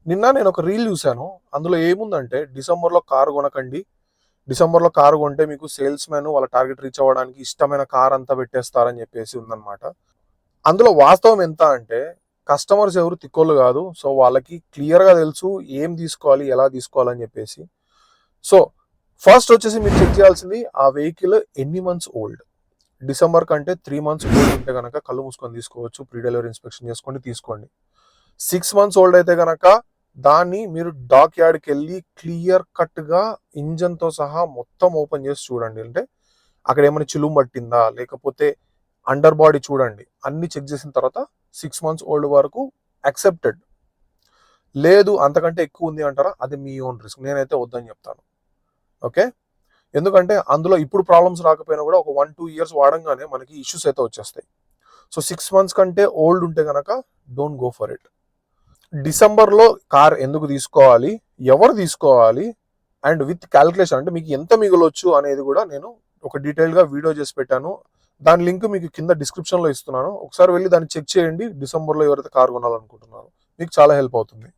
నిన్న నేను ఒక రీల్ చూశాను. అందులో ఏముందంటే డిసెంబర్‌లో కారు కొనకండి. డిసెంబర్‌లో కారు కొంటే మీకు సేల్స్ మ్యాన్ వాళ్ళ టార్గెట్ రీచ్ అవ్వడానికి ఇష్టమైన కార్ అంతా పెట్టేస్తారని చెప్పేసి ఉందన్నమాట. అందులో వాస్తవం ఎంత అంటే కస్టమర్స్ ఎవరు తిక్కోళ్ళు కాదు. సో వాళ్ళకి క్లియర్‌గా తెలుసు ఏం తీసుకోవాలి, ఎలా తీసుకోవాలని చెప్పేసి. సో ఫస్ట్ వచ్చేసి మీరు చెక్ చేయాల్సింది ఆ వెహికల్ ఎన్ని మంత్స్ ఓల్డ్. డిసెంబర్ కంటే 3 మంత్స్ ఓల్డ్ ఉంటే గనక కళ్ళు మూసుకొని తీసుకోవచ్చు. ప్రీ డెలివరీ ఇన్స్పెక్షన్ చేసుకోండి, తీసుకోండి. 6 మంత్స్ ఓల్డ్ అయితే గనక దాన్ని మీరు డాక్ యార్డ్కి వెళ్ళి క్లియర్ కట్గా ఇంజన్తో సహా మొత్తం ఓపెన్ చేసి చూడండి. అంటే అక్కడ ఏమైనా చిలుము పట్టిందా, లేకపోతే అండర్ బాడీ చూడండి. అన్ని చెక్ చేసిన తర్వాత 6 మంత్స్ ఓల్డ్ వరకు యాక్సెప్టెడ్. లేదు అంతకంటే ఎక్కువ ఉంది అంటారా, అది మీ ఓన్ రిస్క్. నేనైతే వద్దని చెప్తాను. ఓకే, ఎందుకంటే అందులో ఇప్పుడు ప్రాబ్లమ్స్ రాకపోయినా కూడా ఒక 1-2 ఇయర్స్ వాడంగానే మనకి ఇష్యూస్ అయితే వచ్చేస్తాయి. సో 6 మంత్స్ కంటే ఓల్డ్ ఉంటే కనుక డోంట్ గో ఫర్ ఇట్. డిసెంబర్లో కార్ ఎందుకు తీసుకోవాలి, ఎవరు తీసుకోవాలి, అండ్ విత్ క్యాల్కులేషన్ అంటే మీకు ఎంత మిగలొచ్చు అనేది కూడా నేను ఒక డీటెయిల్గా వీడియో చేసి పెట్టాను. దాని లింక్ మీకు కింద డిస్క్రిప్షన్లో ఇస్తున్నాను. ఒకసారి వెళ్ళి దాన్ని చెక్ చేయండి. డిసెంబర్లో ఎవరైతే కార్ కొనాలనుకుంటున్నారో మీకు చాలా హెల్ప్ అవుతుంది.